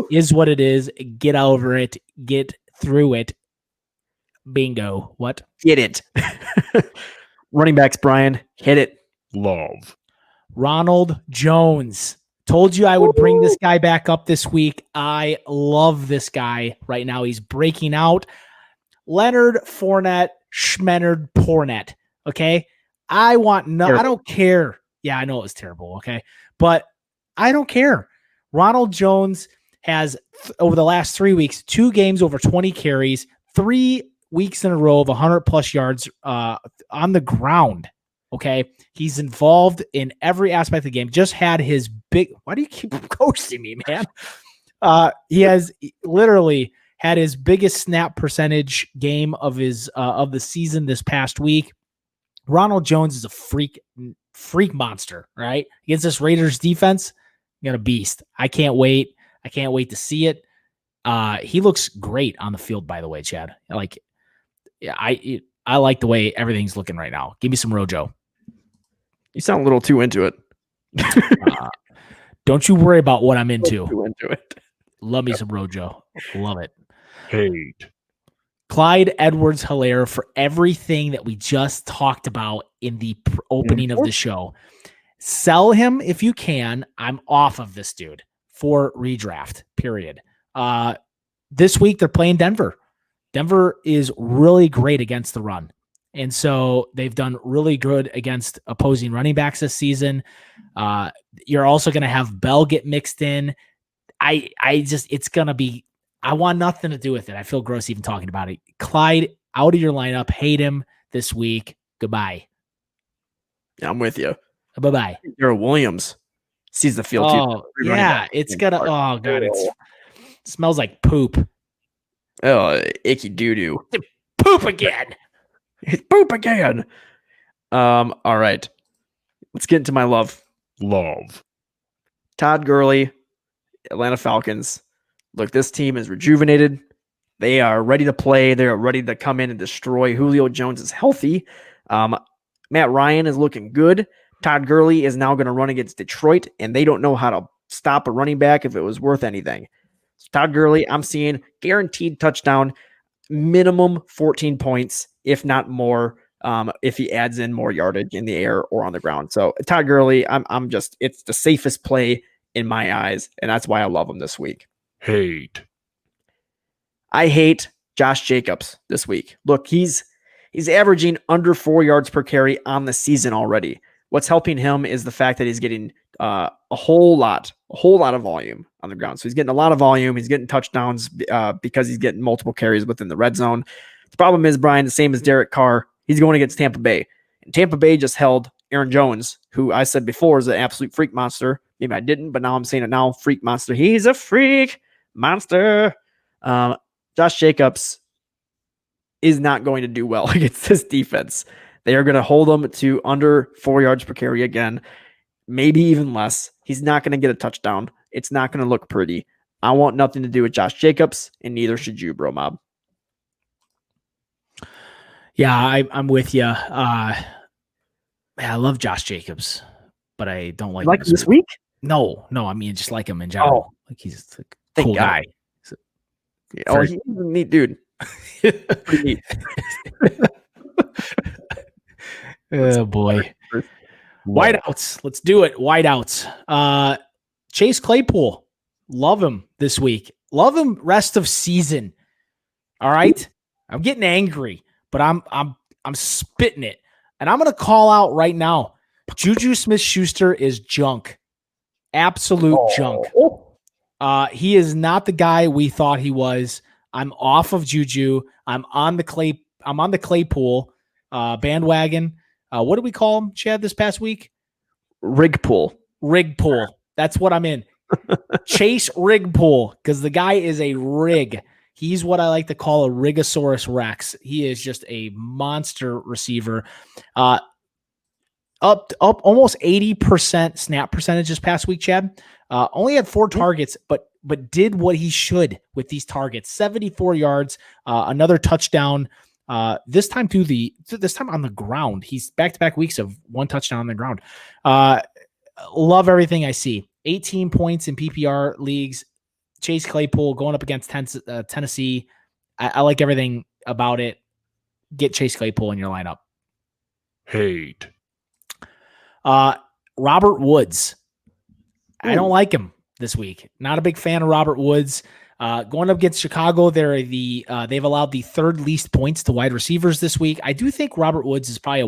Is what it is. Get over it. Get through it. Bingo. What? Get it. Running backs, Brian. Hit it. Love. Ronald Jones. Told you I would bring this guy back up this week. I love this guy right now. He's breaking out. Leonard Fournette, Schmenard Pornett. Okay. I don't care. Yeah, I know it was terrible. Okay. But I don't care. Ronald Jones has over the last 3 weeks, 2 games over 20 carries, 3 weeks in a row of 100 plus yards on the ground. Okay. He's involved in every aspect of the game. Just had his why do you keep ghosting me, man? He has literally had his biggest snap percentage game of the season this past week. Ronald Jones is a freak monster, right? Against this Raiders defense, got a beast. I can't wait. I can't wait to see it. He looks great on the field, by the way, Chad. I like the way everything's looking right now. Give me some Rojo. You sound a little too into it. Don't you worry about what I'm into. Too into it. Love me some Rojo. Love it. Hate. Clyde Edwards-Helaire for everything that we just talked about in the opening of the show. Sell him if you can. I'm off of this dude for redraft, period. This week they're playing Denver. Denver is really great against the run. And so they've done really good against opposing running backs this season. You're also going to have Bell get mixed in. It's going to be, I want nothing to do with it. I feel gross even talking about it. Clyde out of your lineup. Hate him this week. Goodbye. Yeah, I'm with you. Bye-bye. Darrell Williams sees the field too. Yeah, it's gonna. Oh god, it smells like poop. Oh, icky doo doo. Poop again. Poop again. All right, let's get into my love. Todd Gurley, Atlanta Falcons. Look, this team is rejuvenated. They are ready to play. They are ready to come in and destroy. Julio Jones is healthy. Matt Ryan is looking good. Todd Gurley is now going to run against Detroit, and they don't know how to stop a running back if it was worth anything. So Todd Gurley, I'm seeing guaranteed touchdown, minimum 14 points, if not more, if he adds in more yardage in the air or on the ground. So Todd Gurley, it's the safest play in my eyes, and that's why I love him this week. Hate. I hate Josh Jacobs this week. Look, he's averaging under 4 yards per carry on the season already. What's helping him is the fact that he's getting a whole lot of volume on the ground. So he's getting a lot of volume. He's getting touchdowns because he's getting multiple carries within the red zone. The problem is, Brian, the same as Derek Carr, he's going against Tampa Bay. And Tampa Bay just held Aaron Jones, who I said before is an absolute freak monster. Maybe I didn't, but now I'm saying it now. Freak monster. He's a freak monster. Josh Jacobs is not going to do well against this defense. They are going to hold him to under 4 yards per carry again, maybe even less. He's not going to get a touchdown. It's not going to look pretty. I want nothing to do with Josh Jacobs, and neither should you, Bro Mob. Yeah, I'm with you. I love Josh Jacobs, but I don't like him this week. No, I mean just like him in general. Oh, like he's a cool guy. He's a neat dude. Pretty neat. Oh boy. Wideouts. Let's do it. Wideouts. Chase Claypool. Love him this week. Love him rest of season. All right. I'm getting angry, but I'm spitting it. And I'm gonna call out right now. Juju Smith-Schuster is junk. Absolute junk. He is not the guy we thought he was. I'm off of Juju. I'm on the Claypool bandwagon. What did we call him, Chad, this past week? Rigpool. That's what I'm in. Chase Rigpool, because the guy is a rig. He's what I like to call a Rigosaurus Rex. He is just a monster receiver. Up almost 80% snap percentage this past week, Chad. Only had 4 targets, but did what he should with these targets. 74 yards, another touchdown. This time on the ground. He's back-to-back weeks of 1 touchdown on the ground. Love everything I see. 18 points in PPR leagues. Chase Claypool going up against Tennessee. I like everything about it. Get Chase Claypool in your lineup. Hate. Robert Woods. I don't like him this week. Not a big fan of Robert Woods. Going up against Chicago, they've allowed the 3rd least points to wide receivers this week. I do think Robert Woods is probably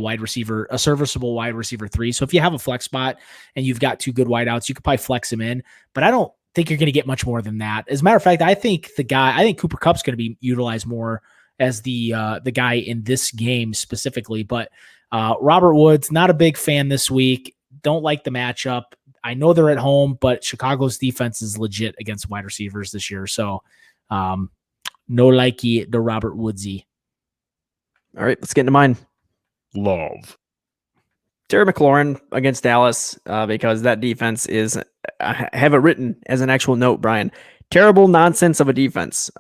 a serviceable wide receiver 3. So if you have a flex spot and you've got 2 good wideouts, you could probably flex him in. But I don't think you're going to get much more than that. As a matter of fact, I think Cooper Kupp's going to be utilized more as the guy in this game specifically. But Robert Woods, not a big fan this week. Don't like the matchup. I know they're at home, but Chicago's defense is legit against wide receivers this year. So no likey to Robert Woodsy. All right, let's get into mine. Love. Terry McLaurin against Dallas because that defense is, I have it written as an actual note, Brian. Terrible nonsense of a defense.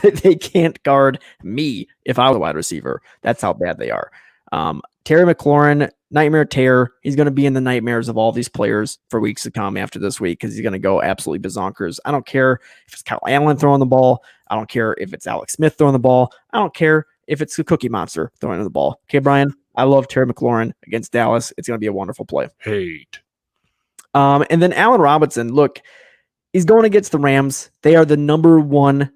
They can't guard me if I was a wide receiver. That's how bad they are. Terry McLaurin, nightmare tear. He's going to be in the nightmares of all these players for weeks to come after this week because he's going to go absolutely bazonkers. I don't care if it's Kyle Allen throwing the ball. I don't care if it's Alex Smith throwing the ball. I don't care if it's the Cookie Monster throwing the ball. Okay, Brian? I love Terry McLaurin against Dallas. It's going to be a wonderful play. Hate. And then Allen Robinson, look, he's going against the Rams. They are the number one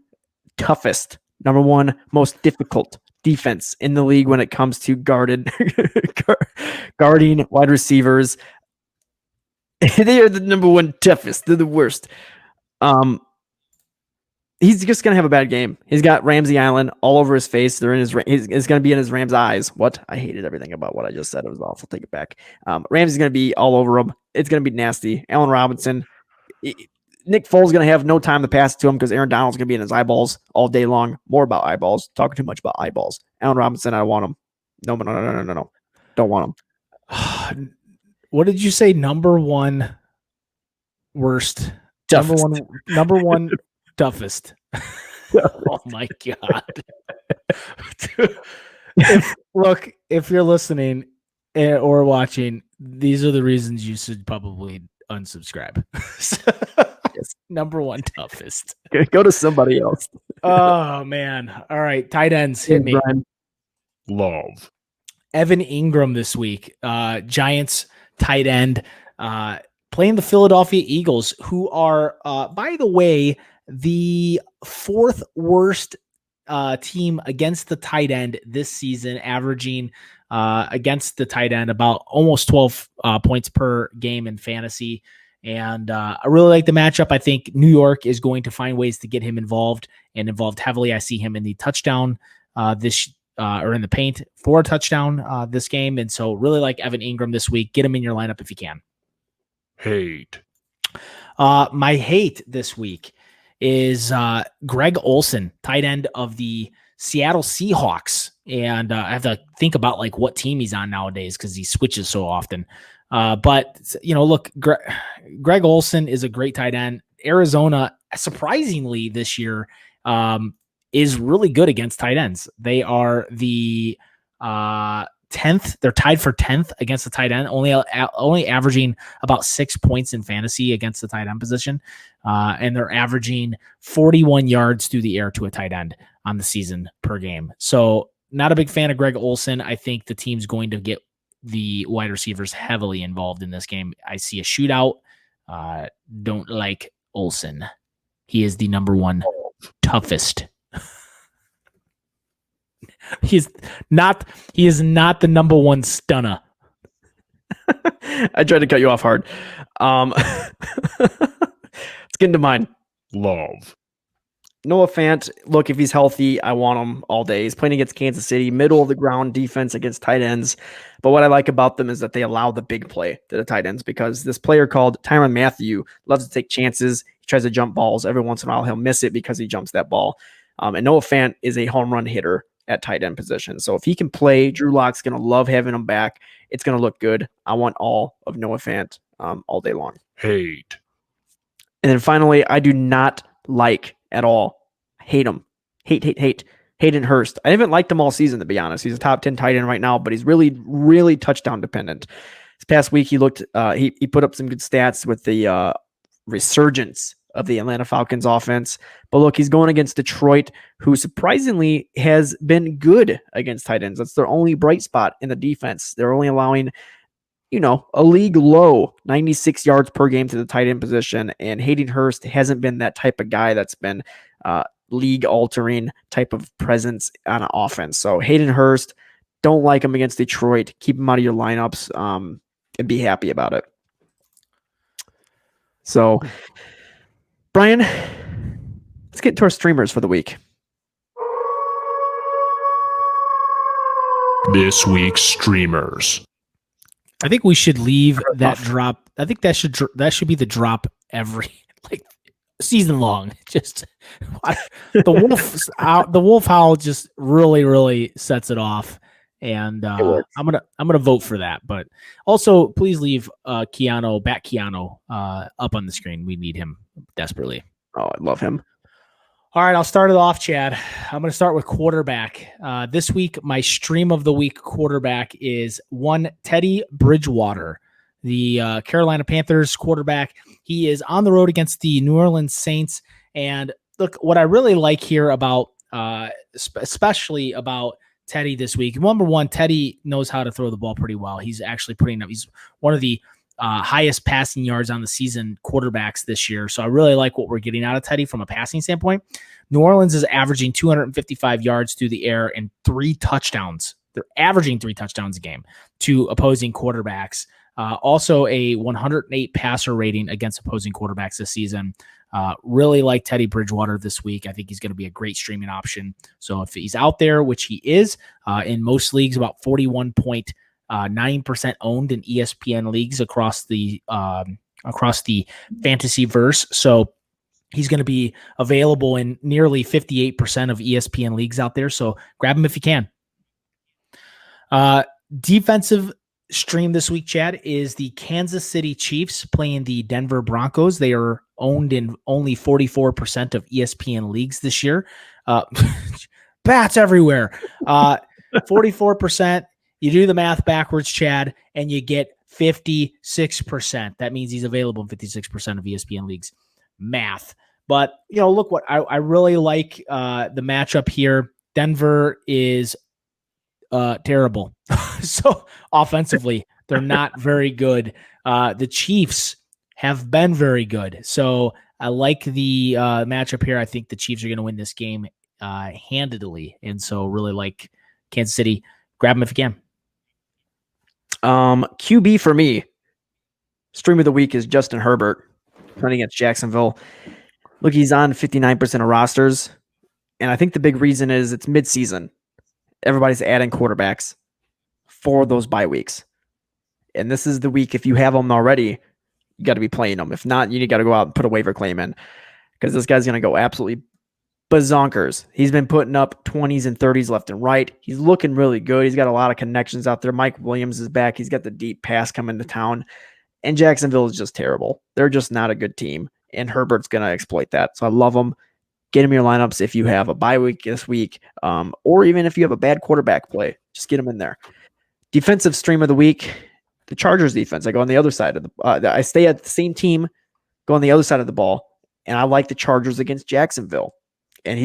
toughest, number one most difficult defense in the league when it comes to guarding wide receivers. They are the number one toughest. They're the worst. He's just going to have a bad game. He's got Ramsey Island all over his face. It's going to be in his Rams' eyes. What? I hated everything about what I just said. It was awful. Take it back. Ramsey's going to be all over him. It's going to be nasty. Allen Robinson. Nick Foles is going to have no time to pass it to him because Aaron Donald's going to be in his eyeballs all day long. More about eyeballs. Talking too much about eyeballs. Allen Robinson, I want him. No. Don't want him. What did you say? Number one worst. Toughest. Number one toughest. Oh my God. If you're listening or watching, these are the reasons you should probably unsubscribe. Yes. Number one toughest. Go to somebody else. Oh man. All right. Tight ends. Hit me. Brian. Love. Evan Ingram this week. Giants tight end. Playing the Philadelphia Eagles, who are, by the way, the fourth worst team against the tight end this season, averaging against the tight end about almost 12 points per game in fantasy. And I really like the matchup. I think New York is going to find ways to get him involved heavily. I see him in the touchdown or in the paint for a touchdown this game. And so really like Evan Ingram this week. Get him in your lineup if you can. Hate. My hate this week is Greg Olsen, tight end of the Seattle Seahawks. And I have to think about like what team he's on nowadays because he switches so often. But, look, Greg Olsen is a great tight end. Arizona, surprisingly this year, is really good against tight ends. They are the 10th. They're tied for 10th against the tight end, only averaging about 6 points in fantasy against the tight end position. And they're averaging 41 yards through the air to a tight end on the season per game. So not a big fan of Greg Olsen. I think the team's going to get the wide receivers heavily involved in this game. I see a shootout. Don't like Olsen. He is the number one toughest. He is not the number one stunner. I tried to cut you off hard. Let's get into mine. Love. Noah Fant, look, if he's healthy, I want him all day. He's playing against Kansas City, middle of the ground defense against tight ends. But what I like about them is that they allow the big play to the tight ends because this player called Tyrann Mathieu loves to take chances. He tries to jump balls. Every once in a while, he'll miss it because he jumps that ball. And Noah Fant is a home run hitter at tight end position. So if he can play, Drew Lock's going to love having him back. It's going to look good. I want all of Noah Fant all day long. Hate. And then finally, I do not like at all. Hate him. Hate. Hayden Hurst. I haven't liked him all season, to be honest. He's a top 10 tight end right now, but he's really, really touchdown dependent. This past week, he looked. He put up some good stats with the resurgence of the Atlanta Falcons offense. But look, he's going against Detroit, who surprisingly has been good against tight ends. That's their only bright spot in the defense. They're only allowing, a league low 96 yards per game to the tight end position. And Hayden Hurst hasn't been that type of guy that's been league altering type of presence on an offense. So Hayden Hurst, don't like him against Detroit. Keep him out of your lineups and be happy about it. So, Brian, let's get to our streamers for the week. This week's streamers. I think we should leave that drop. I think that should be the drop every season long. Just the wolf howl just really, really sets it off. And works. I'm gonna vote for that. But also, please leave Keanu up on the screen. We need him desperately. Oh, I love him. All right, I'll start it off, Chad. I'm going to start with quarterback. This week, my stream of the week quarterback is one Teddy Bridgewater, the Carolina Panthers quarterback. He is on the road against the New Orleans Saints. And look, what I really like here about, especially about Teddy this week, number one, Teddy knows how to throw the ball pretty well. He's actually he's one of the highest passing yards on the season quarterbacks this year. So I really like what we're getting out of Teddy from a passing standpoint. New Orleans is averaging 255 yards through the air and 3 touchdowns. They're averaging 3 touchdowns a game to opposing quarterbacks. Also a 108 passer rating against opposing quarterbacks this season. Really like Teddy Bridgewater this week. I think he's going to be a great streaming option. So if he's out there, which he is in most leagues, about 41.9% owned in ESPN leagues across the fantasy verse. So he's going to be available in nearly 58% of ESPN leagues out there. So grab him if you can. Defensive stream this week, Chad, is the Kansas City Chiefs playing the Denver Broncos. They are owned in only 44% of ESPN leagues this year. Bats everywhere. 44%. You do the math backwards, Chad, and you get 56%. That means he's available in 56% of ESPN leagues. Math. But, look what I really like the matchup here. Denver is terrible. So offensively, they're not very good. The Chiefs have been very good. So I like the matchup here. I think the Chiefs are going to win this game handedly. And so really like Kansas City. Grab them if you can. QB for me, stream of the week is Justin Herbert playing against Jacksonville. Look, he's on 59% of rosters, and I think the big reason is it's midseason. Everybody's adding quarterbacks for those bye weeks, and this is the week. If you have them already, you got to be playing them. If not, you got to go out and put a waiver claim in because this guy's going to go absolutely bazonkers. He's been putting up 20s and 30s left and right. He's looking really good. He's got a lot of connections out there. Mike Williams is back. He's got the deep pass coming to town. And Jacksonville is just terrible. They're just not a good team. And Herbert's going to exploit that. So I love him. Get him in your lineups if you have a bye week this week, or even if you have a bad quarterback play. Just get him in there. Defensive stream of the week, the Chargers defense. I go on the other side of I stay at the same team, go on the other side of the ball. And I like the Chargers against Jacksonville. And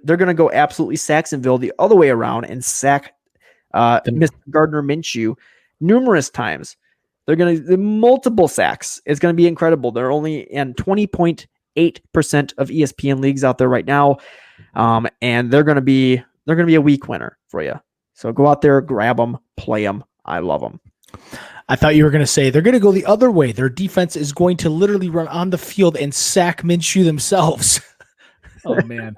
they're gonna go absolutely Sacksonville the other way around and sack Mr. Gardner Minshew numerous times. They're gonna multiple sacks. It's gonna be incredible. They're only in 20.8% of ESPN leagues out there right now, and they're gonna be a week winner for you. So go out there, grab them, play them. I love them. I thought you were going to say they're going to go the other way. Their defense is going to literally run on the field and sack Minshew themselves. Oh, man.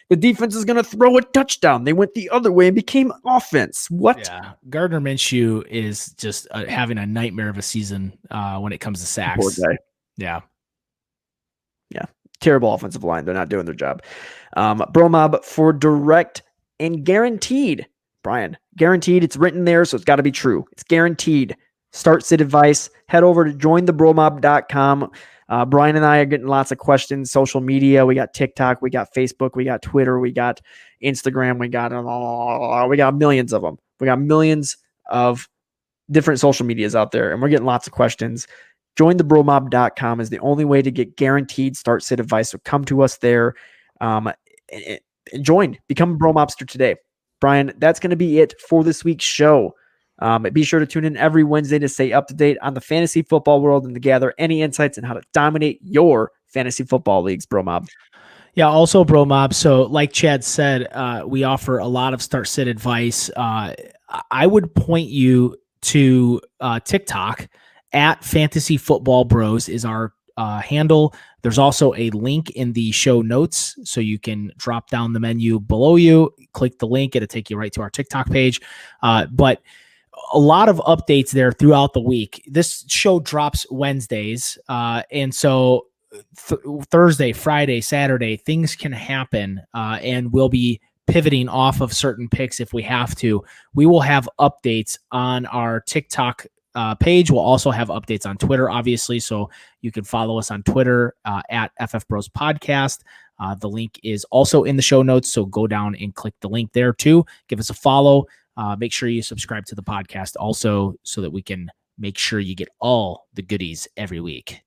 The defense is going to throw a touchdown. They went the other way and became offense. What? Yeah. Gardner Minshew is just having a nightmare of a season when it comes to sacks. Poor guy. Yeah. Yeah. Terrible offensive line. They're not doing their job. Bromob for direct and guaranteed. Brian, guaranteed. It's written there, so it's got to be true. It's guaranteed. Start sit advice. Head over to jointhebromob.com. Brian and I are getting lots of questions. Social media. We got TikTok. We got Facebook. We got Twitter. We got Instagram. We got millions of them. We got millions of different social medias out there, and we're getting lots of questions. Jointhebromob.com is the only way to get guaranteed start sit advice. So come to us there. Join. Become a Bromobster today. Brian, that's going to be it for this week's show. Be sure to tune in every Wednesday to stay up to date on the fantasy football world and to gather any insights on how to dominate your fantasy football leagues, Bromob. Yeah, also Bromob. So like Chad said, we offer a lot of start sit advice. I would point you to TikTok at Fantasy Football Bros is our handle. There's also a link in the show notes, so you can drop down the menu below you, click the link, it'll take you right to our TikTok page. But a lot of updates there throughout the week. This show drops Wednesdays, and so Thursday, Friday, Saturday, things can happen, and we'll be pivoting off of certain picks if we have to. We will have updates on our TikTok page. We'll also have updates on Twitter, obviously. So you can follow us on Twitter at FF Bros Podcast. The link is also in the show notes. So go down and click the link there too. Give us a follow. Make sure you subscribe to the podcast also so that we can make sure you get all the goodies every week.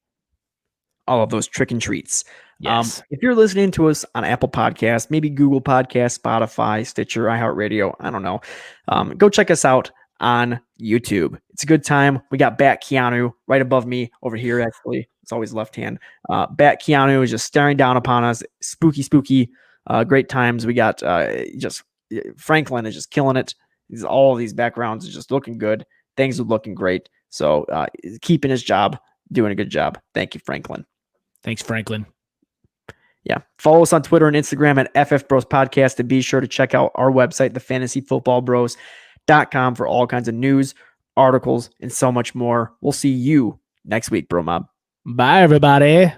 All of those trick and treats. Yes. If you're listening to us on Apple Podcasts, maybe Google Podcasts, Spotify, Stitcher, iHeartRadio, I don't know. Go check us out on YouTube. It's a good time. We got Bat Keanu right above me over here, actually. It's always left hand. Bat Keanu is just staring down upon us. Spooky. Great times. We got just Franklin is just killing it. All of these backgrounds is just looking good. Things are looking great. So keeping his job, doing a good job. Thank you, Franklin. Thanks, Franklin. Yeah. Follow us on Twitter and Instagram at FF Bros Podcast, and be sure to check out our website, thefantasyfootballbros.com, for all kinds of news, articles, and so much more. We'll see you next week, Bro Mob. Bye, everybody.